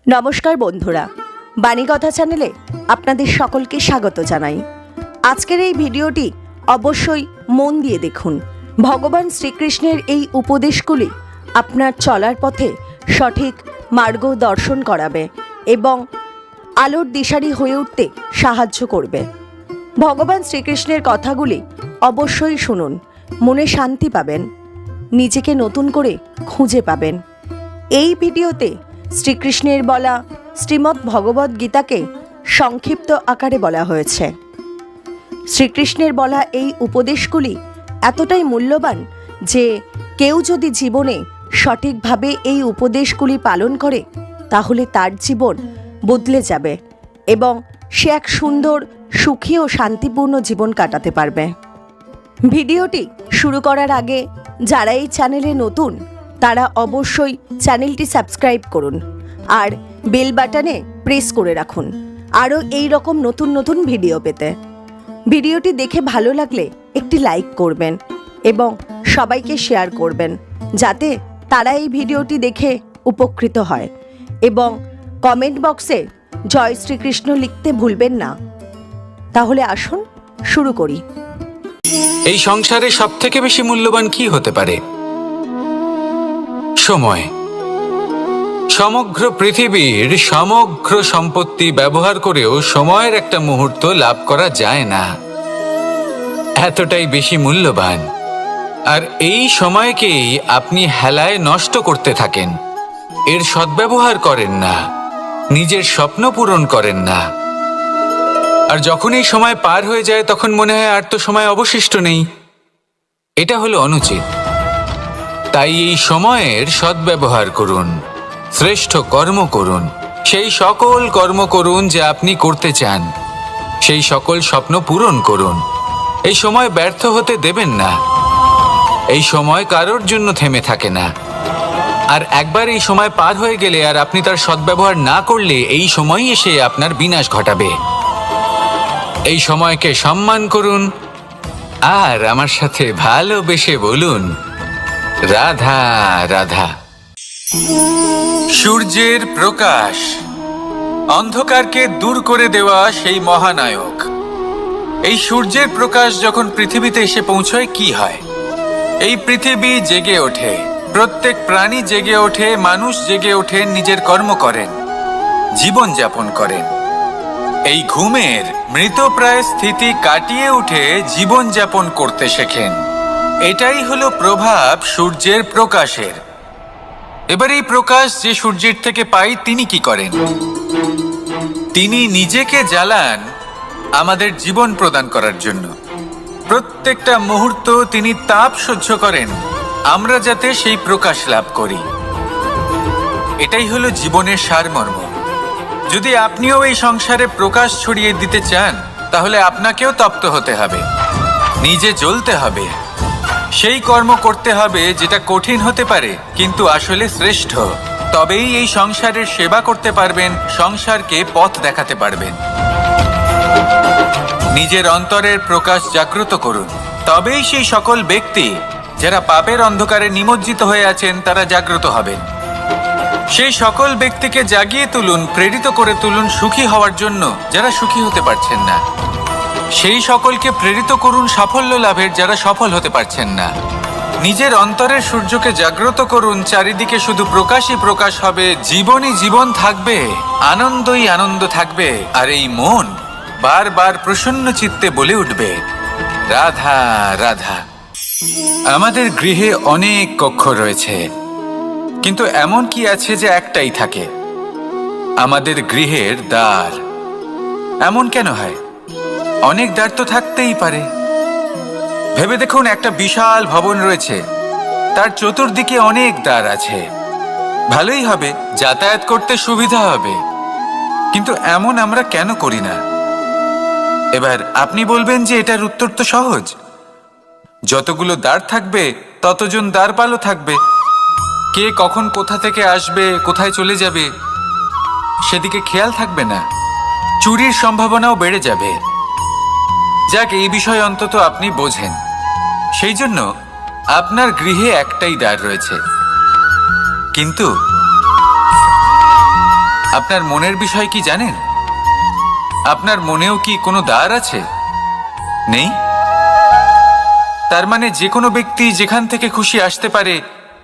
নমস্কার বন্ধুরা, বাণীকথা চ্যানেলে আপনাদের সকলকে স্বাগত জানাই। আজকের এই ভিডিওটি অবশ্যই মন দিয়ে দেখুন। ভগবান শ্রীকৃষ্ণের এই উপদেশগুলি আপনার চলার পথে সঠিক মার্গ দর্শন করাবে এবং আলোর দিশারি হয়ে উঠতে সাহায্য করবে। ভগবান শ্রীকৃষ্ণের কথাগুলি অবশ্যই শুনুন, মনে শান্তি পাবেন, নিজেকে নতুন করে খুঁজে পাবেন। এই ভিডিওতে শ্রীকৃষ্ণের বলা শ্রীমদ্ ভগবদ্ গীতাকে সংক্ষিপ্ত আকারে বলা হয়েছে। শ্রীকৃষ্ণের বলা এই উপদেশগুলি এতটাই মূল্যবান যে কেউ যদি জীবনে সঠিকভাবে এই উপদেশগুলি পালন করে তাহলে তার জীবন বদলে যাবে এবং সে এক সুন্দর, সুখী ও শান্তিপূর্ণ জীবন কাটাতে পারবে। ভিডিওটি শুরু করার আগে যারা এই চ্যানেলে নতুন তারা অবশ্যই চ্যানেলটি সাবস্ক্রাইব করুন আর বেল বাটনে প্রেস করে রাখুন আরও এই রকম নতুন নতুন ভিডিও পেতে। ভিডিওটি দেখে ভালো লাগলে একটি লাইক করবেন এবং সবাইকে শেয়ার করবেন যাতে তারা এই ভিডিওটি দেখে উপকৃত হয়, এবং কমেন্ট বক্সে জয় শ্রীকৃষ্ণ লিখতে ভুলবেন না। তাহলে আসুন শুরু করি। এই সংসারে সবথেকে বেশি মূল্যবান কি হতে পারে? সময়। সমগ্র পৃথিবীর সমগ্র সম্পত্তি ব্যবহার করেও সময়ের একটা মুহূর্ত লাভ করা যায় না, এতটাই বেশি মূল্যবান। আর এই সময়কেই আপনি হেলায় নষ্ট করতে থাকেন, এর সদ্ব্যবহার করেন না, নিজের স্বপ্ন পূরণ করেন না। আর যখন এই সময় পার হয়ে যায় তখন মনে হয় আর তো সময় অবশিষ্ট নেই। এটা হলো অনুচিত। তাই এই সময়ের সদ্ব্যবহার করুন, শ্রেষ্ঠ কর্ম করুন, সেই সকল কর্ম করুন যা আপনি করতে চান, সেই সকল স্বপ্ন পূরণ করুন। এই সময় ব্যর্থ হতে দেবেন না। এই সময় কারোর জন্য থেমে থাকে না। আর একবার এই সময় পার হয়ে গেলে আর আপনি তার সদ্ব্যবহার না করলে এই সময়ই এসে আপনার বিনাশ ঘটাবে। এই সময়কে সম্মান করুন আর আমার সাথে ভালোবেসে বলুন, রাধা রাধা। সূর্যের প্রকাশ, অন্ধকারকে দূর করে দেওয়া সেই মহানায়ক। এই সূর্যের প্রকাশ যখন পৃথিবীতে এসে পৌঁছয় কি হয়? এই পৃথিবী জেগে ওঠে, প্রত্যেক প্রাণী জেগে ওঠে, মানুষ জেগে ওঠে, নিজের কর্ম করেন, জীবন যাপন করেন। এই ঘুমের মৃতপ্রায় স্থিতি কাটিয়ে উঠে জীবন যাপন করতে শেখেন। এটাই হলো প্রভাব সূর্যের প্রকাশের। এবার এই প্রকাশ যে সূর্যের থেকে পাই তিনি কি করেন? তিনি নিজেকে জ্বালান আমাদের জীবন প্রদান করার জন্য। প্রত্যেকটা মুহূর্ত তিনি তাপ সহ্য করেন আমরা যাতে সেই প্রকাশ লাভ করি। এটাই হলো জীবনের সারমর্ম। যদি আপনিও এই সংসারে প্রকাশ ছড়িয়ে দিতে চান তাহলে আপনাকেও তপ্ত হতে হবে, নিজে জ্বলতে হবে, সেই কর্ম করতে হবে যেটা কঠিন হতে পারে কিন্তু আসলে শ্রেষ্ঠ। তবেই এই সংসারের সেবা করতে পারবেন, সংসারকে পথ দেখাতে পারবেন। নিজের অন্তরের প্রকাশ জাগ্রত করুন, তবেই সেই সকল ব্যক্তি যারা পাপের অন্ধকারে নিমজ্জিত হয়ে আছেন তারা জাগ্রত হবেন। সেই সকল ব্যক্তিকে জাগিয়ে তুলুন, প্রেরিত করে তুলুন সুখী হওয়ার জন্য যারা সুখী হতে পারছেন না। সেই সকলকে প্রেরিত করুন সাফল্য লাভের যারা সফল হতে পারছেন না। নিজের অন্তরের সূর্যকে জাগ্রত করুন, চারিদিকে শুধু প্রকাশই প্রকাশ হবে, জীবনই জীবন থাকবে, আনন্দই আনন্দ থাকবে। আর এই মন বারবার প্রসন্ন চিত্তে বলে উঠবে, রাধা রাধা। আমাদের গৃহে অনেক কক্ষ রয়েছে, কিন্তু এমন কি আছে যে একটাই থাকে? আমাদের গৃহের দ্বার। এমন কেন হয়? অনেক দ্বার তো থাকতেই পারে। ভেবে দেখুন, একটা বিশাল ভবন রয়েছে, তার চতুর্দিকে অনেক দ্বার আছে। ভালোই হবে, যাতায়াত করতে সুবিধা হবে, কিন্তু এমন আমরা কেন করি না? এবার আপনি বলবেন যে এটার উত্তর তো সহজ। যতগুলো দ্বার থাকবে ততজন দ্বারপালও থাকবে। কে কখন কোথা থেকে আসবে, কোথায় চলে যাবে সেদিকে খেয়াল থাকবে না, চুরির সম্ভাবনাও বেড়ে যাবে। যাক, এই বিষয় অন্তত আপনি বোঝেন। সেই জন্য আপনার গৃহে একটাই দ্বার রয়েছে, কিন্তু আপনার মনের বিষয় কি জানেন? আপনার মনেও কি কোনো দ্বার আছে? নেই? তার মানে যে কোনো ব্যক্তি যেখান থেকে খুশি আসতে পারে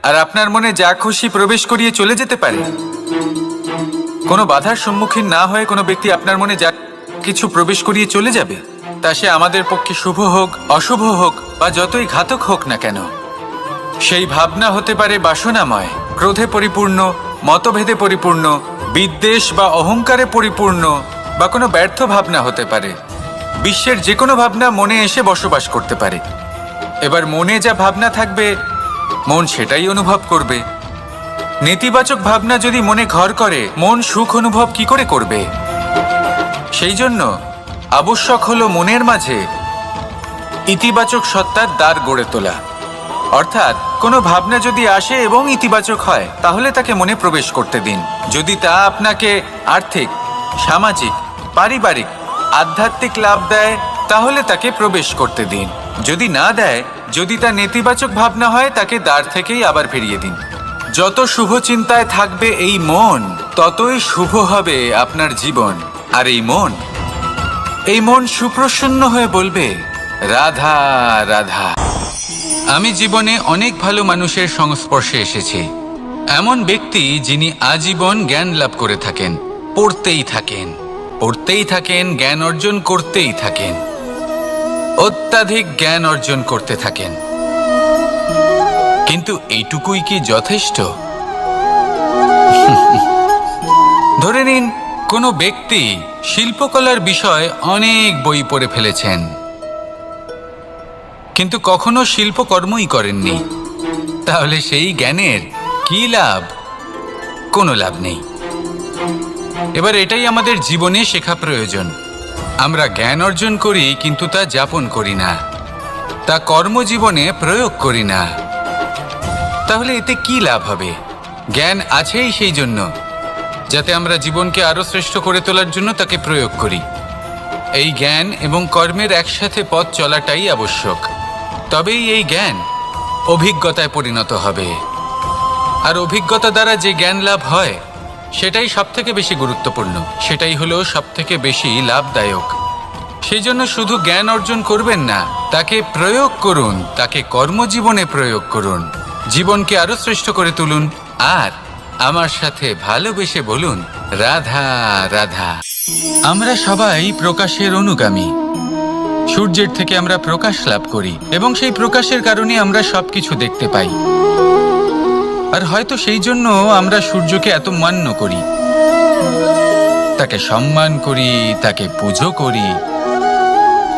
আর আপনার মনে যা খুশি প্রবেশ করিয়ে চলে যেতে পারে। কোনো বাধার সম্মুখীন না হয়ে কোনো ব্যক্তি আপনার মনে যা কিছু প্রবেশ করিয়ে চলে যাবে, তা সে আমাদের পক্ষে শুভ হোক, অশুভ হোক বা যতই ঘাতক হোক না কেন। সেই ভাবনা হতে পারে বাসনাময়, ক্রোধে পরিপূর্ণ, মতভেদে পরিপূর্ণ, বিদ্বেষ বা অহংকারে পরিপূর্ণ, বা কোনো ব্যর্থ ভাবনা হতে পারে। বিশ্বের যে কোনো ভাবনা মনে এসে বসবাস করতে পারে। এবার মনে যা ভাবনা থাকবে, মন সেটাই অনুভব করবে। নেতিবাচক ভাবনা যদি মনে ঘর করে, মন সুখ অনুভব কি করে করবে? সেই জন্য আবশ্যক হলো মনের মাঝে ইতিবাচক সত্তার দ্বার গড়ে তোলা। অর্থাৎ কোনো ভাবনা যদি আসে এবং ইতিবাচক হয়, তাহলে তাকে মনে প্রবেশ করতে দিন। যদি তা আপনাকে আর্থিক, সামাজিক, পারিবারিক, আধ্যাত্মিক লাভ দেয়, তাহলে তাকে প্রবেশ করতে দিন। যদি না দেয়, যদি তা নেতিবাচক ভাবনা হয়, তাকে দ্বার থেকেই আবার ফিরিয়ে দিন। যত শুভ চিন্তায় থাকবে এই মন, ততই শুভ হবে আপনার জীবন। আর এই মন সুপ্রসন্ন হয়ে বলবে, রাধা রাধা। আমি জীবনে অনেক ভালো মানুষের সংস্পর্শে এসেছি। এমন ব্যক্তি যিনি আজীবন জ্ঞান লাভ করে থাকেন, পড়তেই থাকেন, জ্ঞান অর্জন করতেই থাকেন, অত্যাধিক জ্ঞান অর্জন করতে থাকেন। কিন্তু এইটুকুই কি যথেষ্ট? ধরে নিন কোনো ব্যক্তি শিল্পকলার বিষয়ে অনেক বই পড়ে ফেলেছেন, কিন্তু কখনো শিল্পকর্মই করেননি। তাহলে সেই জ্ঞানের কি লাভ? কোনো লাভ নেই। এবার এটাই আমাদের জীবনে শেখা প্রয়োজন। আমরা জ্ঞান অর্জন করি, কিন্তু তা যাপন করি না, তা কর্মজীবনে প্রয়োগ করি না। তাহলে এতে কি লাভ হবে? জ্ঞান আছেই সেই জন্য যাতে আমরা জীবনকে আরো শ্রেষ্ঠ করে তোলার জন্য তাকে প্রয়োগ করি। এই জ্ঞান এবং কর্মের একসাথে পথ চলাটাই আবশ্যক। তবেই এই জ্ঞান অভিজ্ঞতায় পরিণত হবে। আর অভিজ্ঞতা দ্বারা যে জ্ঞান লাভ হয়, সেটাই সবথেকে বেশি গুরুত্বপূর্ণ, সেটাই হলো সবথেকে বেশি লাভদায়ক। সেই জন্য শুধু জ্ঞান অর্জন করবেন না, তাকে প্রয়োগ করুন, তাকে কর্মজীবনে প্রয়োগ করুন। জীবনকে আরো শ্রেষ্ঠ করে তুলুন। আর আমার সাথে ভালোবেসে বলুন, রাধা রাধা। আমরা সবাই প্রকাশের অনুগামী। সূর্যের থেকে আমরা প্রকাশ লাভ করি এবং সেই প্রকাশের কারণে আমরা সবকিছু দেখতে পাই। আর হয়তো সেই জন্য আমরা সূর্যকে এত মান্য করি, তাকে সম্মান করি, তাকে পুজো করি।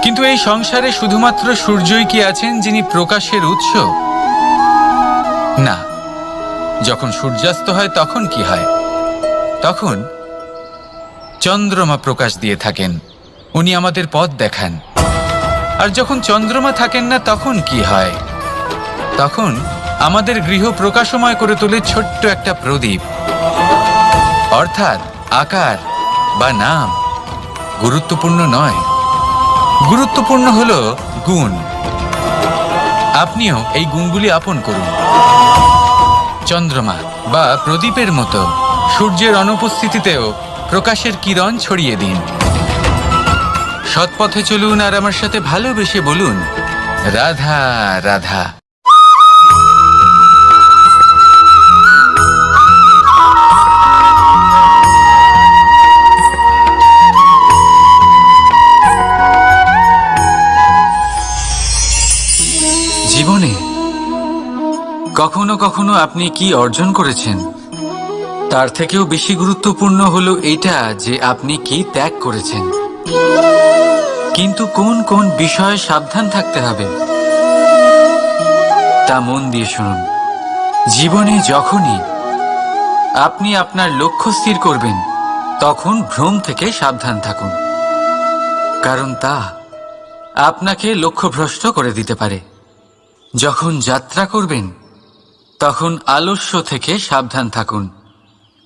কিন্তু এই সংসারে শুধুমাত্র সূর্যই কি আছেন যিনি প্রকাশের উৎস? না। যখন সূর্যাস্ত হয় তখন কি হয়? তখন চন্দ্রমা প্রকাশ দিয়ে থাকেন, উনি আমাদের পথ দেখান। আর যখন চন্দ্রমা থাকেন না, তখন কি হয়? তখন আমাদের গৃহ প্রকাশময় করে তোলে ছোট্ট একটা প্রদীপ। অর্থাৎ আকার বা নাম গুরুত্বপূর্ণ নয়, গুরুত্বপূর্ণ হলো গুণ। আপনিও এই গুণগুলি আপন করুন। চন্দ্রমা বা প্রদীপের মতো সূর্যের অনুপস্থিতিতেও প্রকাশের কিরণ ছড়িয়ে দিন। সৎপথে চলুন আর আমার সাথে ভালোবেসে বলুন, রাধা রাধা। জীবনে কখনো কখনো আপনি কি অর্জন করেছেন, তার থেকেও বেশি গুরুত্বপূর্ণ হলো এইটা যে আপনি কি ত্যাগ করেছেন। কিন্তু কোন কোন বিষয়ে সাবধান থাকতে হবে তা মন দিয়ে শুনুন। জীবনে যখনই আপনি আপনার লক্ষ্য স্থির করবেন, তখন ভ্রম থেকে সাবধান থাকুন, কারণ তা আপনাকে লক্ষ্যভ্রষ্ট করে দিতে পারে। যখন যাত্রা করবেন, তখন আলস্য থেকে সাবধান থাকুন,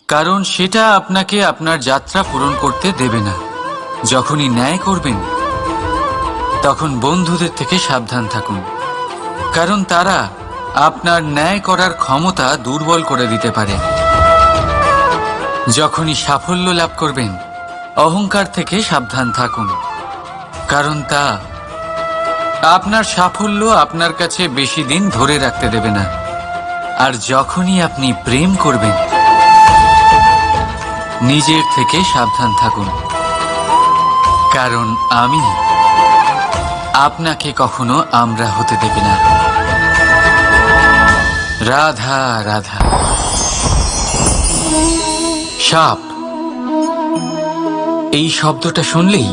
কারণ সেটা আপনাকে আপনার যাত্রা পূরণ করতে দেবে না। যখনই ন্যায় করবেন, তখন বন্ধুদের থেকে সাবধান থাকুন, কারণ তারা আপনার ন্যায় করার ক্ষমতা দুর্বল করে দিতে পারে। যখনই সাফল্য লাভ করবেন, অহংকার থেকে সাবধান থাকুন, কারণ তা আপনার সাফল্য আপনার কাছে বেশি দিন ধরে রাখতে দেবে না। আর যখনই আপনি প্রেম করবেন, নিজের থেকে সাবধান থাকুন, কারণ আমি আপনাকে কখনো আমরা হতে দেবে না। রাধা রাধা। সাপ, এই শব্দটা শুনলেই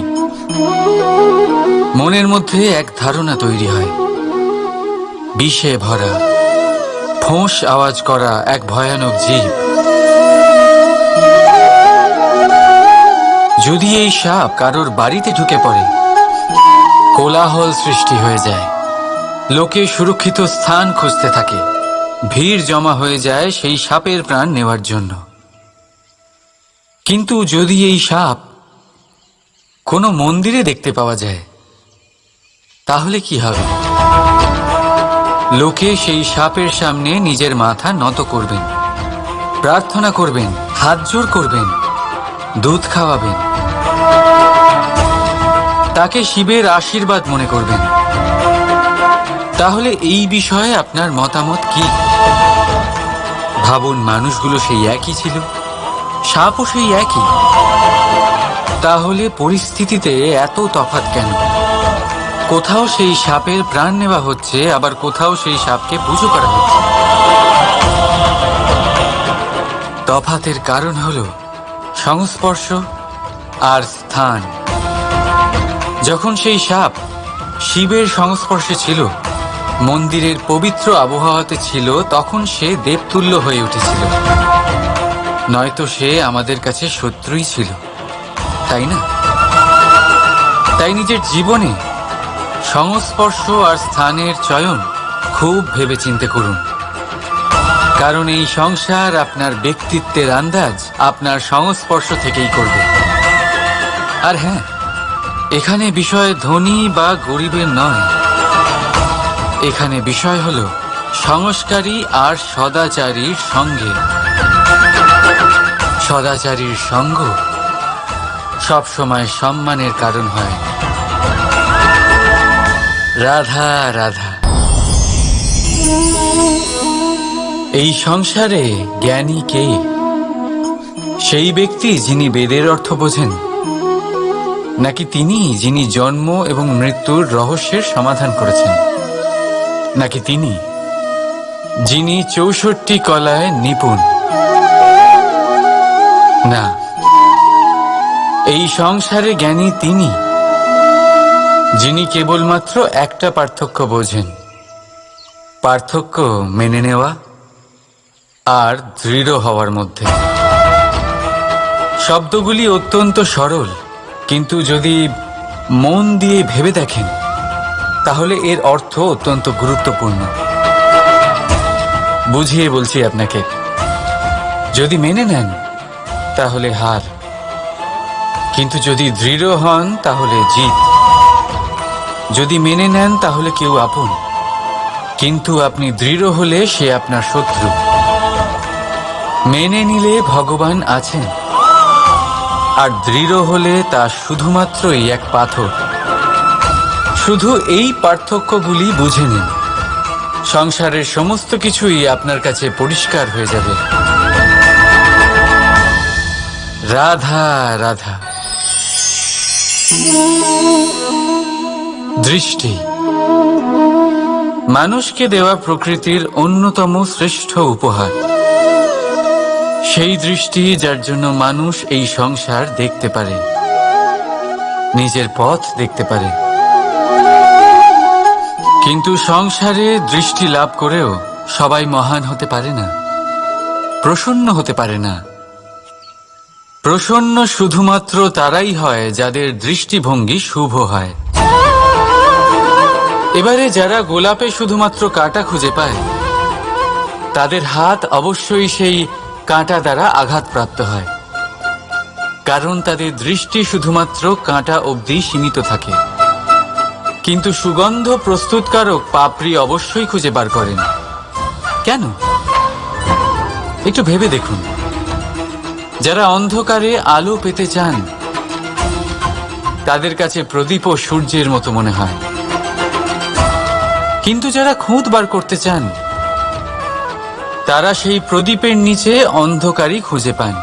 মনের মধ্যে এক ধারণা তৈরি হয়। বিষে ভরা, ফোঁস আওয়াজ করা এক ভয়ানক জীব। যদি এই সাপ কারোর বাড়িতে ঢুকে পড়ে, কোলাহল সৃষ্টি হয়ে যায়, লোকে সুরক্ষিত স্থান খুঁজতে থাকে, ভিড় জমা হয়ে যায় সেই সাপের প্রাণ নেওয়ার জন্য। কিন্তু যদি এই সাপ কোনো মন্দিরে দেখতে পাওয়া যায়, তাহলে কি হবে? লোকে সেই সাপের সামনে নিজের মাথা নত করবেন, প্রার্থনা করবেন, হাত জোড় করবেন, দুধ খাওয়াবেন, তাকে শিবের আশীর্বাদ মনে করবেন। তাহলে এই বিষয়ে আপনার মতামত কি? ভাবুন, মানুষগুলো সেই একই ছিল, সাপও সেই একই। তাহলে পরিস্থিতিতে এত তফাৎ কেন? কোথাও সেই সাপের প্রাণ নেওয়া হচ্ছে, আবার কোথাও সেই সাপকে পুজো করা হচ্ছে। তফাতের কারণ হলো সংস্পর্শ আর স্থান। যখন সেই সাপ শিবের সংস্পর্শে ছিল, মন্দিরের পবিত্র আবহাওয়াতে ছিল, তখন সে দেবতুল্য হয়ে উঠেছিল। নয়তো সে আমাদের কাছে শত্রুই ছিল, তাই না? তাই নিজের জীবনে সংস্পর্শ আর স্থানের চয়ন খুব ভেবেচিন্তে করুন, কারণ এই সংসার আপনার ব্যক্তিত্বের আন্দাজ আপনার সংস্পর্শ থেকেই করবে। আর হ্যাঁ, এখানে বিষয় ধনী বা গরিবের নয়, এখানে বিষয় হলো সংস্কারী আর সদাচারীর সঙ্গে। সদাচারীর সঙ্গ সবসময় সম্মানের কারণ হয়। রাধা রাধা। এই সংসারে জ্ঞানী কে? সেই ব্যক্তি যিনি বেদের অর্থ বোঝেন, নাকি তিনি যিনি জন্ম এবং মৃত্যুর রহস্যের সমাধান করেছেন, নাকি তিনি যিনি 64 কলায় নিপুণ? না, এই সংসারে জ্ঞানী তিনি যিনি কেবলমাত্র একটা পার্থক্য বোঝেন, পার্থক্য মেনে নেওয়া আর দৃঢ় হওয়ার মধ্যে। শব্দগুলি অত্যন্ত সরল, কিন্তু যদি মন দিয়ে ভেবে দেখেন, তাহলে এর অর্থ অত্যন্ত গুরুত্বপূর্ণ। বুঝিয়ে বলছি আপনাকে, যদি মেনে নেন তাহলে হার, কিন্তু যদি দৃঢ় হন তাহলে জিত। যদি মেনে নেন তাহলে কেউ আপন, কিন্তু আপনি দৃঢ় হলে সে আপনার শত্রু। মেনে নিলে ভগবান আছেন, আর দৃঢ় হলে তা শুধুমাত্রই এক পাথর। শুধু এই পার্থক্যগুলি বুঝে নিন, সংসারের সমস্ত কিছুই আপনার কাছে পরিষ্কার হয়ে যাবে। রাধা রাধা। দৃষ্টি মানুষকে দেওয়া প্রকৃতির অন্যতম শ্রেষ্ঠ উপহার। সেই দৃষ্টি যার জন্য মানুষ এই সংসার দেখতে পারে, নিজের পথ দেখতে পারে। কিন্তু সংসারে দৃষ্টি লাভ করেও সবাই মহান হতে পারে না, প্রসন্ন হতে পারে না। প্রসন্ন শুধুমাত্র তারাই হয় যাদের দৃষ্টিভঙ্গি শুভ হয়। এবারে যারা গোলাপে শুধুমাত্র কাঁটা খুঁজে পায়, তাদের হাত অবশ্যই সেই কাঁটা দ্বারা আঘাতপ্রাপ্ত হয়, কারণ তাদের দৃষ্টি শুধুমাত্র কাঁটা অবধি সীমিত থাকে। কিন্তু সুগন্ধ প্রস্তুতকারক পাপড়ি অবশ্যই খুঁজে বার করেন। কেন? একটু ভেবে দেখুন, যারা অন্ধকারে আলো পেতে চান তাদের কাছে প্রদীপ ও সূর্যের মতো মনে হয়, কিন্তু যারা খুঁত বার করতে চান তারা সেই প্রদীপের নিচে অন্ধকারই খুঁজে পান।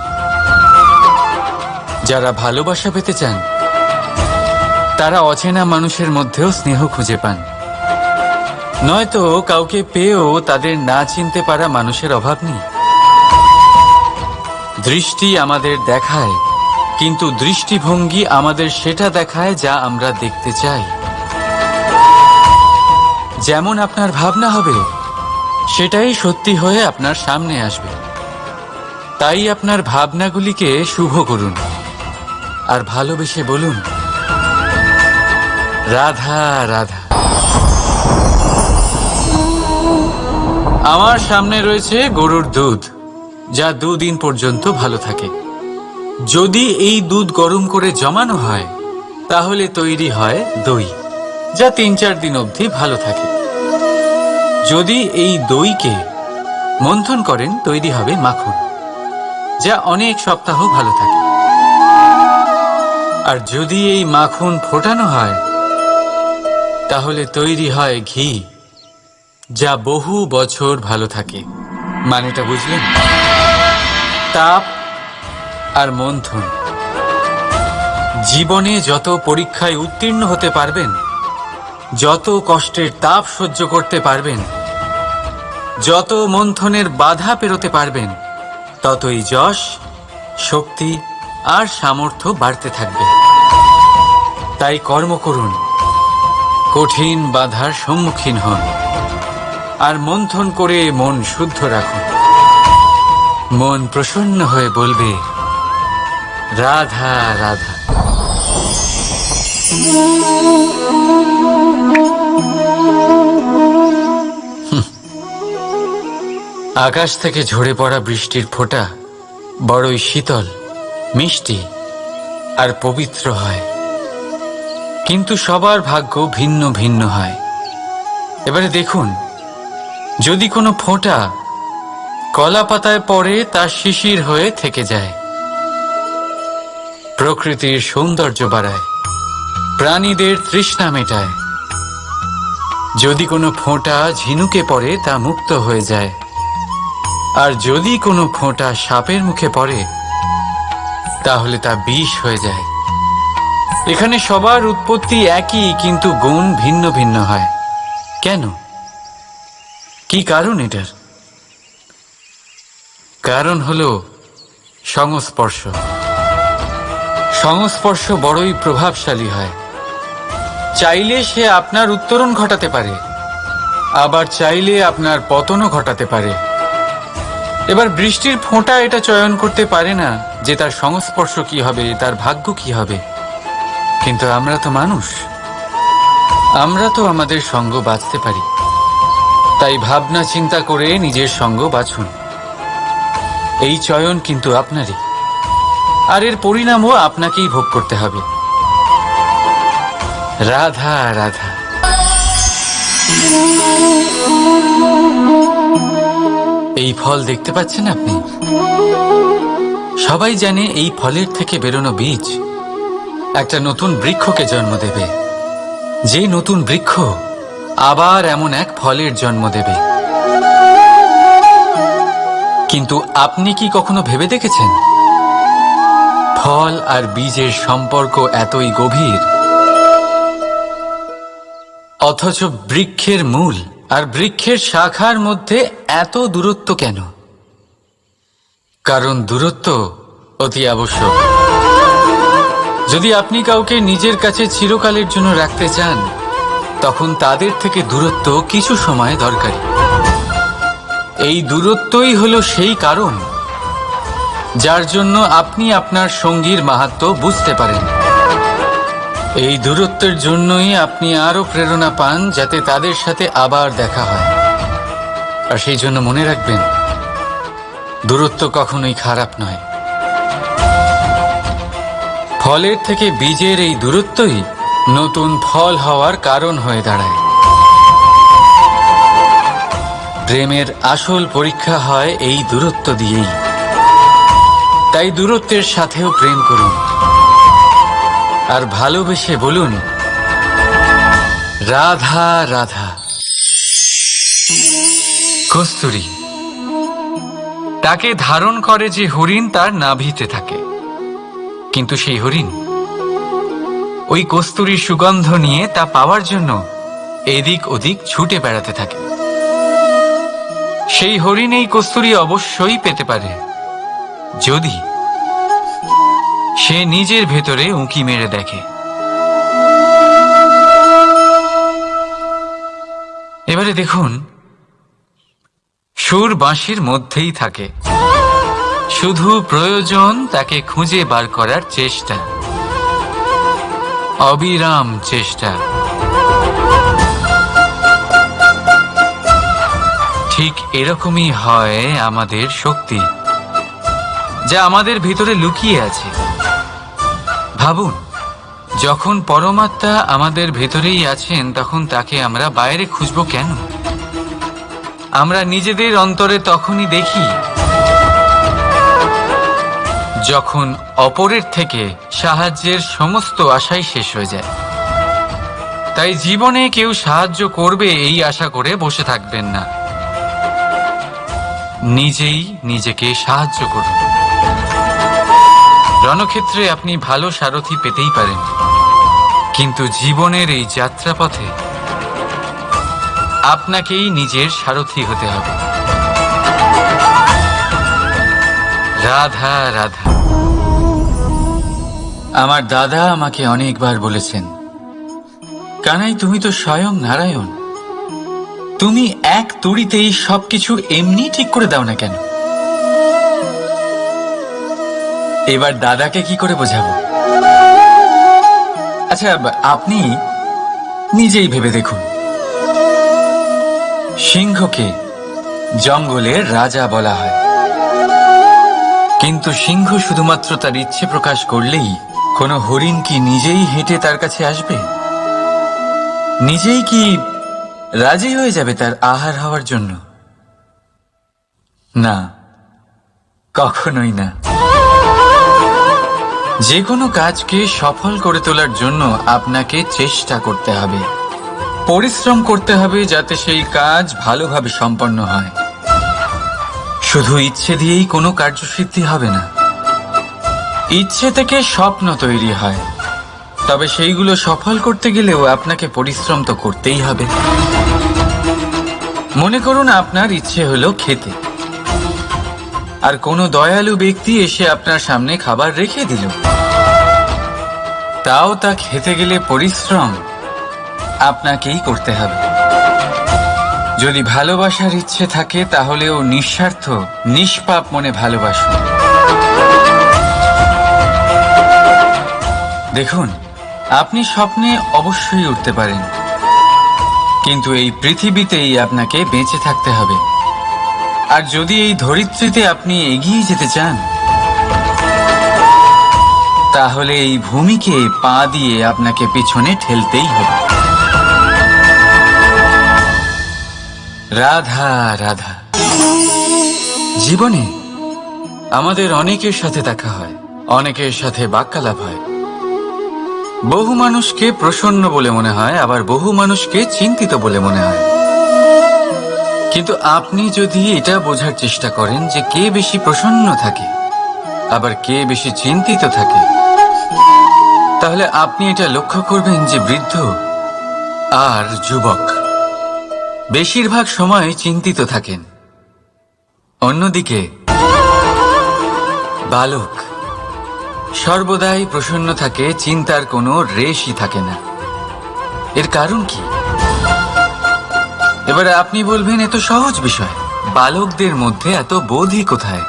যারা ভালোবাসা পেতে চান তারা অচেনা মানুষের মধ্যেও স্নেহ খুঁজে পান, নয়তো কাউকে পেয়েও তাদের না চিনতে পারা মানুষের অভাব নেই। দৃষ্টি আমাদের দেখায়, কিন্তু দৃষ্টিভঙ্গি আমাদের সেটা দেখায় যা আমরা দেখতে চাই। যেমন আপনার ভাবনা হবে সেটাই সত্যি হয়ে আপনার সামনে আসবে। তাই আপনার ভাবনাগুলিকে শুভ করুন আর ভালোবেসে বলুন, রাধা রাধা। আমার সামনে রয়েছে গরুর দুধ, যা 2 দিন পর্যন্ত ভালো থাকে। যদি এই দুধ গরম করে জমানো হয় তাহলে তৈরি হয় দই, যা 3-4 দিন অবধি ভালো থাকে। যদি এই দইকে মন্থন করেন তৈরি হবে মাখন, যা অনেক সপ্তাহ ভালো থাকে। আর যদি এই মাখন ফোটানো হয় তাহলে তৈরি হয় ঘি, যা বহু বছর ভালো থাকে। মানেটা বুঝলেন? তাপ আর মন্থন। জীবনে যত পরীক্ষায় উত্তীর্ণ হতে পারবেন, যত কষ্টের তাপ সহ্য করতে পারবেন, যত মন্থনের বাধা পেরোতে পারবেন, ততই যশ, শক্তি আর সামর্থ্য বাড়তে থাকবে। তাই কর্ম করুন, কঠিন বাধার সম্মুখীন হন আর মন্থন করে মন শুদ্ধ রাখুন। মন প্রসন্ন হয়ে বলবে, রাধা রাধা। আকাশ থেকে ঝরে পড়া বৃষ্টির ফোঁটা বড়ই শীতল, মিষ্টি আর পবিত্র হয়, কিন্তু সবার ভাগ্য ভিন্ন ভিন্ন হয়। এবারে দেখুন, যদি কোনো ফোঁটা কলা পাতায় পড়ে তা শিশির হয়ে থেকে যায়। প্রকৃতির সৌন্দর্য বাড়ায়, প্রাণীদের তৃষ্ণা মেটায়। যদি কোনো ফোঁটা ঝিনুকে পড়ে তা মুক্ত হয়ে যায়, আর যদি কোনো ফোঁটা সাপের মুখে পড়ে তাহলে তা বিষ হয়ে যায়। এখানে সবার উৎপত্তি একই, কিন্তু গুণ ভিন্ন ভিন্ন হয়। কেন? কি কারণ এটার? কারণ হলো সংস্পর্শ। সংস্পর্শ বড়ই প্রভাবশালী হয়। চাইলে সে আপনার উত্তরণ ঘটাতে পারে, আবার চাইলে আপনার পতনও ঘটাতে পারে। এবার বৃষ্টির ফোঁটা এটা চয়ন করতে পারে না যে তার সংস্পর্শ কি হবে, তার ভাগ্য কি হবে। কিন্তু আমরা তো মানুষ, আমরা তো আমাদের সঙ্গ বাঁচতে পারি। তাই ভাবনা চিন্তা করে নিজের সঙ্গ বাছুন। এই চয়ন কিন্তু আপনারই, আর এর পরিণামও আপনাকেই ভোগ করতে হবে। রাধা রাধা। এই ফল দেখতে পাচ্ছেন আপনি? সবাই জানে এই ফলের থেকে বেরোনো বীজ একটা নতুন বৃক্ষকে জন্ম দেবে, যে নতুন বৃক্ষ আবার এমন এক ফলের জন্ম দেবে। কিন্তু আপনি কি কখনো ভেবে দেখেছেন ফল আর বীজের সম্পর্ক এতই গভীর, অথচ বৃক্ষের মূল আর বৃক্ষের শাখার মধ্যে এত দূরত্ব কেন? কারণ দূরত্ব অতি আবশ্যক। যদি আপনি কাউকে নিজের কাছে চিরকালের জন্য রাখতে চান, তখন তাদের থেকে দূরত্ব কিছু সময় দরকারি। এই দূরত্বই হলো সেই কারণ যার জন্য আপনি আপনার সঙ্গীর মাহাত্ম্য বুঝতে পারেন। এই দূরত্বের জন্যই আপনি আরো প্রেরণা পান যাতে তাদের সাথে আবার দেখা হয়। আর সেই জন্য মনে রাখবেন, দূরত্ব কখনোই খারাপ নয়। ফলের থেকে বীজের এই দূরত্বই নতুন ফল হওয়ার কারণ হয়ে দাঁড়ায়। প্রেমের আসল পরীক্ষা হয় এই দূরত্ব দিয়েই। তাই তাই দূরত্বের সাথেও প্রেম করুন আর ভালোবেসে বলুন, রাধা রাধা। কস্তুরী তাকে ধারণ করে যে হরিণ তার নাভিতে থাকে, কিন্তু সেই হরিণ ওই কস্তুরীর সুগন্ধ নিয়ে তা পাওয়ার জন্য এদিক ওদিক ছুটে বেড়াতে থাকে। সেই হরিণ এই কস্তুরী অবশ্যই পেতে পারে যদি সে নিজের ভেতরে উঁকি মেরে দেখে। এবারে দেখুন, সুর বাঁশির মধ্যেই থাকে, শুধু প্রয়োজন তাকে খুঁজে বার করার চেষ্টা, অবিরাম চেষ্টা। ঠিক এরকমই হয় আমাদের শক্তি, যা আমাদের ভিতরে লুকিয়ে আছে। ভাবুন, যখন পরমাত্মা আমাদের ভেতরেই আছেন, তখন তাকে আমরা বাইরে খুঁজব কেন? আমরা নিজেদের অন্তরে তখনই দেখি যখন অপরের থেকে সাহায্যের সমস্ত আশাই শেষ হয়ে যায়। তাই জীবনে কেউ সাহায্য করবে এই আশা করে বসে থাকবেন না, নিজেই নিজেকে সাহায্য করুন। রণক্ষেত্রে আপনি ভালো সারথি পেতেই পারেন, কিন্তু জীবনের এই যাত্রাপথে আপনাকেই নিজের সারথি হতে হবে। রাধা রাধা। আমার দাদা আমাকে অনেকবার বলেছেন, কানাই তুমি তো স্বয়ং নারায়ণ, তুমি এক তুড়িতেই সবকিছু এমনি ঠিক করে দাও না কেন? এবার দাদাকে কি করে বোঝাবো? আচ্ছা, আপনি নিজেই ভেবে দেখুন, সিংহকে জঙ্গলের রাজা বলা হয়, কিন্তু সিংহ শুধুমাত্র তার ইচ্ছে প্রকাশ করলেই কোনো হরিণ কি নিজেই হেঁটে তার কাছে আসবে? নিজেই কি রাজি হয়ে যাবে তার আহার হওয়ার জন্য? না, কখনোই না। যে কোনো কাজকে সফল করে তোলার জন্য আপনাকে চেষ্টা করতে হবে, পরিশ্রম করতে হবে, যাতে সেই কাজ ভালোভাবে সম্পন্ন হয়। শুধু ইচ্ছে দিয়েই কোনো কার্যসিদ্ধি হবে না। ইচ্ছে থেকে স্বপ্ন তৈরি হয়, তবে সেইগুলো সফল করতে গেলেও আপনাকে পরিশ্রম তো করতেই হবে। মনে করুন আপনার ইচ্ছে হলো খেতে, আর কোনো দয়ালু ব্যক্তি এসে আপনার সামনে খাবার রেখে দিল। তাও তা খেতে গেলে পরিশ্রম আপনাকেই করতে হবে। যদি ভালোবাসার ইচ্ছে থাকে, তাহলেও নিঃস্বার্থ নিষ্পাপ মনে ভালোবাসুন। দেখুন, আপনি স্বপ্নে অবশ্যই উঠতে পারেন, কিন্তু এই পৃথিবীতেই আপনাকে বেঁচে থাকতে হবে। আর যদি এই ধরিত্রীতে আপনি এগিয়ে যেতে চান, তাহলে এই ভূমিকে পা দিয়ে আপনাকে পিছনে ঠেলতেই হবে। রাধা রাধা। জীবনে আমাদের অনেকের সাথে দেখা হয়, অনেকের সাথে বাক্যালাপ হয়। বহু মানুষকে প্রসন্ন বলে মনে হয়, আবার বহু মানুষকে চিন্তিত বলে মনে হয়। কিন্তু আপনি যদি এটা বোঝার চেষ্টা করেন যে কে বেশি প্রসন্ন থাকে আবার কে বেশি চিন্তিত থাকে, তাহলে আপনি এটা লক্ষ্য করবেন যে বৃদ্ধ আর যুবক বেশিরভাগ সময় চিন্তিত থাকেন, অন্যদিকে বালক সর্বদাই প্রসন্ন থাকে, চিন্তার কোনো রেশই থাকে না। এর কারণ কি? এবারে আপনি বলবেন, এত সহজ বিষয়, বালকদের মধ্যে এত বোধই কোথায়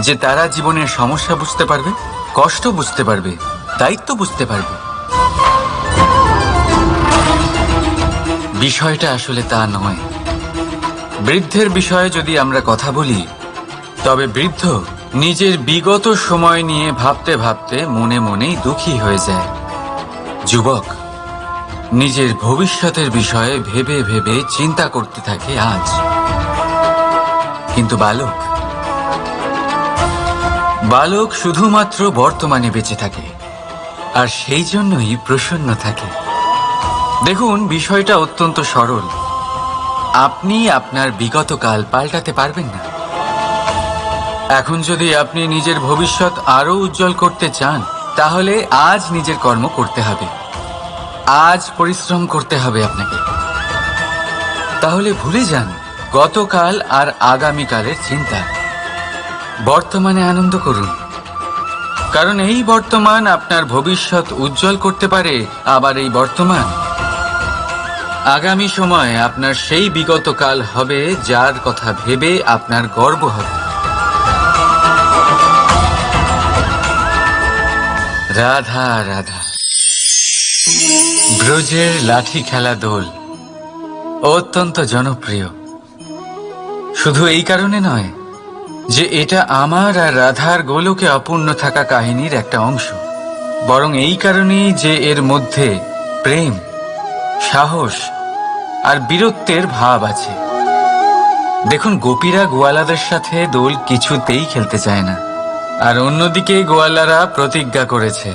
যে তারা জীবনের সমস্যা বুঝতে পারবে, কষ্ট বুঝতে পারবে, দায়িত্ব বুঝতে পারবে? বিষয়টা আসলে তা নয়। বৃদ্ধের বিষয়ে যদি আমরা কথা বলি, তবে বৃদ্ধ নিজের বিগত সময় নিয়ে ভাবতে ভাবতে মনে মনেই দুঃখী হয়ে যায়। যুবক নিজের ভবিষ্যতের বিষয়ে ভেবে ভেবে চিন্তা করতে থাকে আজ। কিন্তু বালক শুধুমাত্র বর্তমানে বেঁচে থাকে, আর সেই জন্যই প্রসন্ন থাকে। দেখুন, বিষয়টা অত্যন্ত সরল। আপনি আপনার বিগত কাল পাল্টাতে পারবেন না। এখন যদি আপনি নিজের ভবিষ্যৎ আরো উজ্জ্বল করতে চান, তাহলে আজ নিজের কর্ম করতে হবে, আজ পরিশ্রম করতে হবে আপনাকে। তাহলে ভুলে যান গতকাল আর আগামীকালের চিন্তা, বর্তমানে আনন্দ করুন। কারণ এই বর্তমান আপনার ভবিষ্যৎ উজ্জ্বল করতে পারে, আবার এই বর্তমান আগামী সময়ে আপনার সেই বিগত কাল হবে যার কথা ভেবে আপনার গর্ব হবে। রাধা রাধা। ব্রজের লাঠি খেলা দোল অত্যন্ত জনপ্রিয়, শুধু এই কারণে নয় যে এটা আমার আর রাধার গোলকে অপূর্ণ থাকা কাহিনীর একটা অংশ, বরং এই কারণেই যে এর মধ্যে প্রেম, সাহস আর বীরত্বের ভাব আছে। দেখুন, গোপীরা গোয়ালাদের সাথে দোল কিছুতেই খেলতে চায় না, আর অন্যদিকে গোয়ালারা প্রতিজ্ঞা করেছে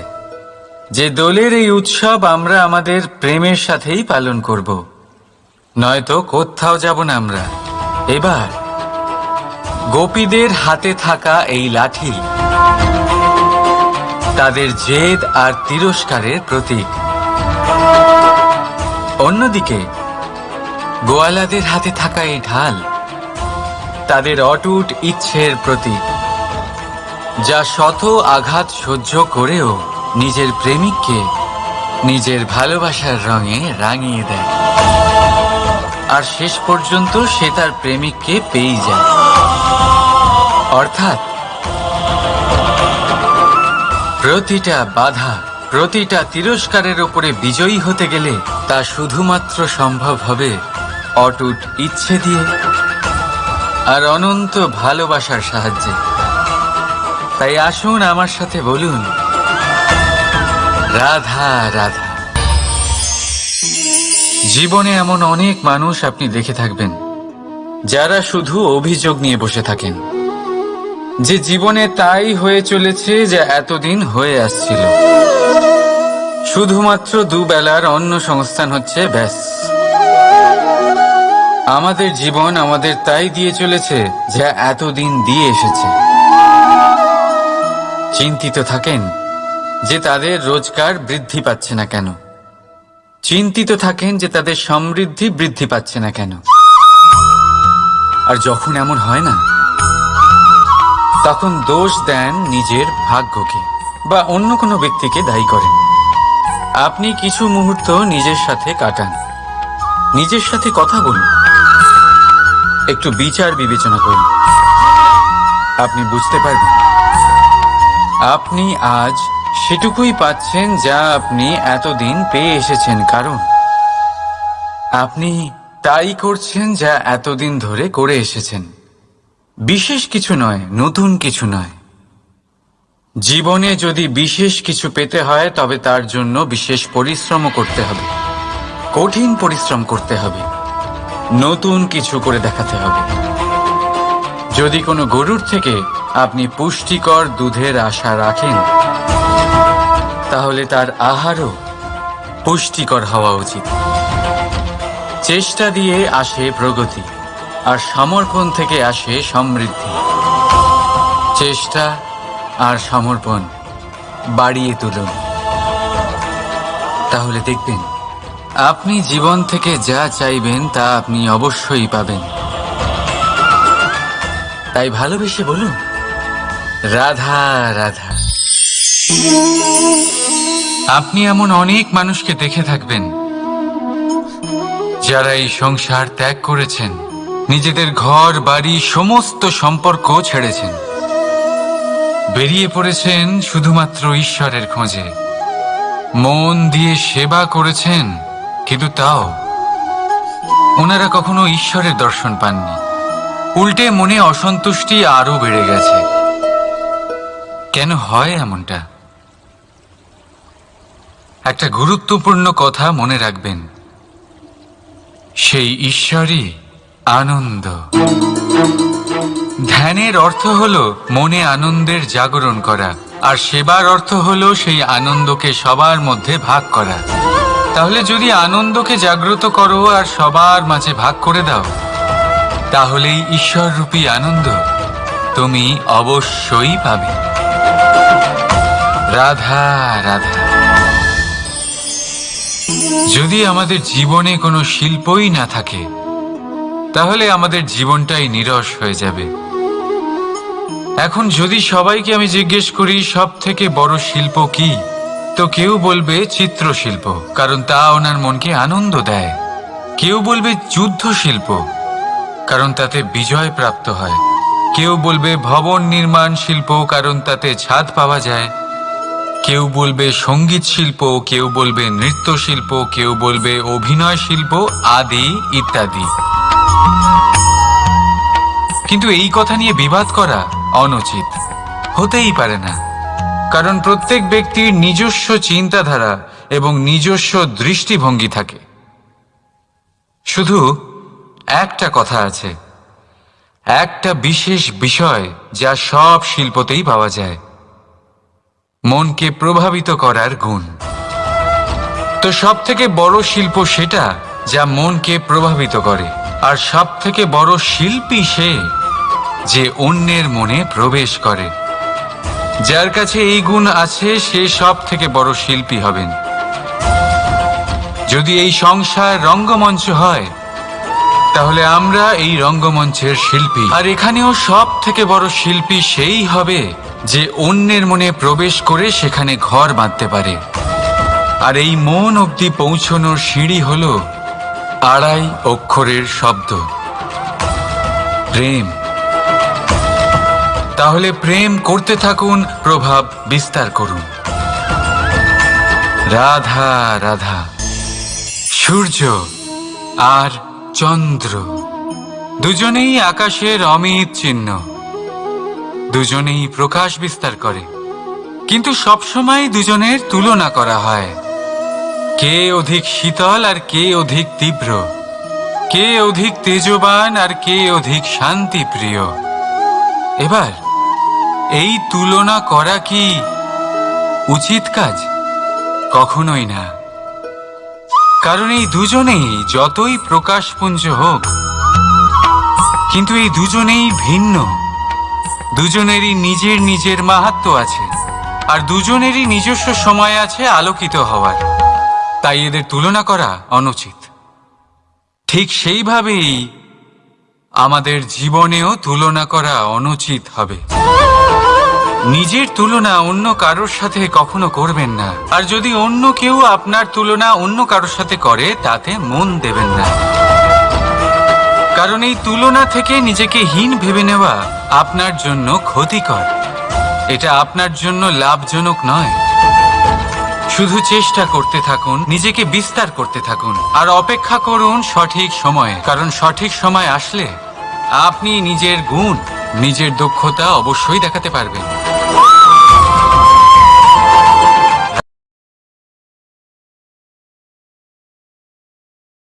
যে দোলের এই উৎসব আমরা আমাদের প্রেমের সাথেই পালন করব, নয়তো কোথাও যাব না আমরা। এবার গোপীদের হাতে থাকা এই লাঠি তাদের জেদ আর তিরস্কারের প্রতীক। অন্যদিকে গোয়ালাদের হাতে থাকা এই ঢাল তাদের অটুট ইচ্ছের প্রতীক, যা শত আঘাত সহ্য করেও নিজের প্রেমিককে নিজের ভালোবাসার রঙে রাঙিয়ে দেয়, আর শেষ পর্যন্ত সে তার প্রেমিককে পেয়ে যায়। অর্থাৎ প্রতিটা বাধা, প্রতিটা তিরস্কারের উপরে বিজয়ী হতে গেলে তা শুধুমাত্র সম্ভব হবে অটুট ইচ্ছে দিয়ে আর অনন্ত ভালোবাসার সাহায্যে। তাই আসুন আমার সাথে বলুন, রাধা রাধা। জীবনে এমন অনেক মানুষ আপনি দেখে থাকবেন যারা শুধু অভিযোগ নিয়ে বসে থাকেন যে জীবনে তাই হয়ে চলেছে যা এতদিন হয়ে আসছিল, শুধুমাত্র দুবেলার অন্ন সংস্থান হচ্ছে, ব্যাস। আমাদের জীবন আমাদের তাই দিয়ে চলেছে যা এতদিন দিয়ে এসেছে। চিন্তিত থাকেন যে তাদের রোজগার বৃদ্ধি পাচ্ছে না কেন, চিন্তিত থাকেন যে তাদের সমৃদ্ধি বৃদ্ধি পাচ্ছে না কেন। আর যখন এমন হয় না, তখন দোষ দেন নিজের ভাগ্যকে বা অন্য কোনো ব্যক্তিকে দায়ী করেন। আপনি কিছু মুহূর্ত নিজের সাথে কাটান, নিজের সাথে কথা বলুন, একটু বিচার বিবেচনা করুন। আপনি বুঝতে পারবেন আপনি আজ সেটুকুই পাচ্ছেন যা আপনি এতদিন পেয়ে এসেছেন, কারণ আপনি তাই করছেন যা এতদিন ধরে করে এসেছেন। বিশেষ কিছু নয়, নতুন কিছু নয়। জীবনে যদি বিশেষ কিছু পেতে হয় তবে তার জন্য বিশেষ পরিশ্রমও করতে হবে, কঠিন পরিশ্রম করতে হবে, নতুন কিছু করে দেখাতে হবে। যদি কোনো গরুর থেকে আপনি পুষ্টিকর দুধের আশা রাখেন, তাহলে তার আহারও পুষ্টিকর হওয়া উচিত। চেষ্টা দিয়ে আসে প্রগতি, আর সমর্পণ থেকে আসে সমৃদ্ধি। চেষ্টা আর সমর্পণ বাড়িয়ে তুলুন, তাহলে দেখবেন আপনি জীবন থেকে যা চাইবেন তা আপনি অবশ্যই পাবেন। তাই ভালোবেসে বলুন, রাধা রাধা। আপনি এমন অনেক মানুষকে দেখে থাকবেন যারা এই সংসার ত্যাগ করেছেন, নিজেদের ঘর বাড়ি সমস্ত সম্পর্ক ছেড়েছেন, বেরিয়ে পড়েছেন শুধুমাত্র ঈশ্বরের খোঁজে। মন দিয়ে সেবা করেছেন, কিন্তু তাও ওনারা কখনো ঈশ্বরের দর্শন পাননি। উল্টে মনে অসন্তুষ্টি আরো বেড়ে গেছে। কেন হয় এমনটা? একটা গুরুত্বপূর্ণ কথা মনে রাখবেন, সেই ঈশ্বরই আনন্দ। ধ্যানের অর্থ হলো মনে আনন্দের জাগরণ করা, আর সেবার অর্থ হলো সেই আনন্দকে সবার মধ্যে ভাগ করা। তাহলে যদি আনন্দকে জাগ্রত করো আর সবার মাঝে ভাগ করে দাও, তাহলেই ঈশ্বররূপী আনন্দ তুমি অবশ্যই পাবে। রাধা রাধা। যদি আমাদের জীবনে কোনো শিল্পই না থাকে, তাহলে আমাদের জীবনটাই নীরস হয়ে যাবে। এখন যদি সবাইকে আমি জিজ্ঞেস করি সব থেকে বড় শিল্প কি, তো কেউ বলবে চিত্রশিল্প, কারণ তা ওনার মনকে আনন্দ দেয়। কেউ বলবে যুদ্ধ শিল্প, কারণ তাতে বিজয় প্রাপ্ত হয়। কেউ বলবে ভবন নির্মাণ শিল্প, কারণ তাতে ছাদ পাওয়া যায়। কেউ বলবে সঙ্গীত শিল্প, কেউ বলবে নৃত্য শিল্প, কেউ বলবে অভিনয় শিল্প আদি ইত্যাদি। কিন্তু এই কথা নিয়ে বিবাদ করা অনুচিত, হতেই পারে না। কারণ প্রত্যেক ব্যক্তির নিজস্ব চিন্তাধারা এবং নিজস্ব দৃষ্টিভঙ্গি থাকে। শুধু একটা কথা আছে, একটা বিশেষ বিষয় যা সব শিল্পতেই পাওয়া যায়, মনকে প্রভাবিত করার গুণ। তো সব থেকে বড় শিল্প সেটা যা মনকে প্রভাবিত করে, আর সব থেকে বড় শিল্পী সে যে অন্যের মনে প্রবেশ করে। যার কাছে এই গুণ আছে সে সব থেকে বড় শিল্পী হবেন। যদি এই সংসার রঙ্গমঞ্চ হয়, তাহলে আমরা এই রঙ্গমঞ্চের শিল্পী। আর এখানেও সব থেকে বড় শিল্পী সেই হবে যে অন্যের মনে প্রবেশ করে সেখানে ঘর বাঁধতে পারে। আর এই মন অবধি পৌঁছনোর সিঁড়ি হলো 2.5 অক্ষরের শব্দ, প্রেম। তাহলে প্রেম করতে থাকুন, প্রভাব বিস্তার করুন। রাধা রাধা। সূর্য আর চন্দ্র দুজনেই আকাশের অমিত চিহ্ন, দুজনেই প্রকাশ বিস্তার করে, কিন্তু সবসময় দুজনের তুলনা করা হয়। কে অধিক শীতল আর কে অধিক তীব্র, কে অধিক তেজবান আর কে অধিক শান্তি প্রিয়। এবার এই তুলনা করা কি উচিত কাজ? কখনোই না। কারণ এই দুজনেই যতই প্রকাশপুঞ্জ হোক, কিন্তু এই দুজনেই ভিন্ন। দুজনেরই নিজের নিজের মাহাত্ম্য আছে, আর দুজনেরই নিজস্ব সময় আছে আলোকিত হওয়ার। তাই এদের তুলনা করা অনুচিত। ঠিক সেইভাবেই আমাদের জীবনেও তুলনা করা অনুচিত হবে। নিজের তুলনা অন্য কারোর সাথে কখনো করবেন না। আর যদি অন্য কেউ আপনার তুলনা অন্য কারোর সাথে করে, তাতে মন দেবেন না। কারণ এই তুলনা থেকে নিজেকে হীন ভেবে নেওয়া আপনার জন্য ক্ষতিকর। এটা আপনার জন্য লাভজনক নয়। শুধু চেষ্টা করতে থাকুন, নিজেকে বিস্তার করতে থাকুন, আর অপেক্ষা করুন সঠিক সময়ে। কারণ সঠিক সময় আসলে আপনি নিজের গুণ, নিজের দক্ষতা অবশ্যই দেখাতে পারবেন।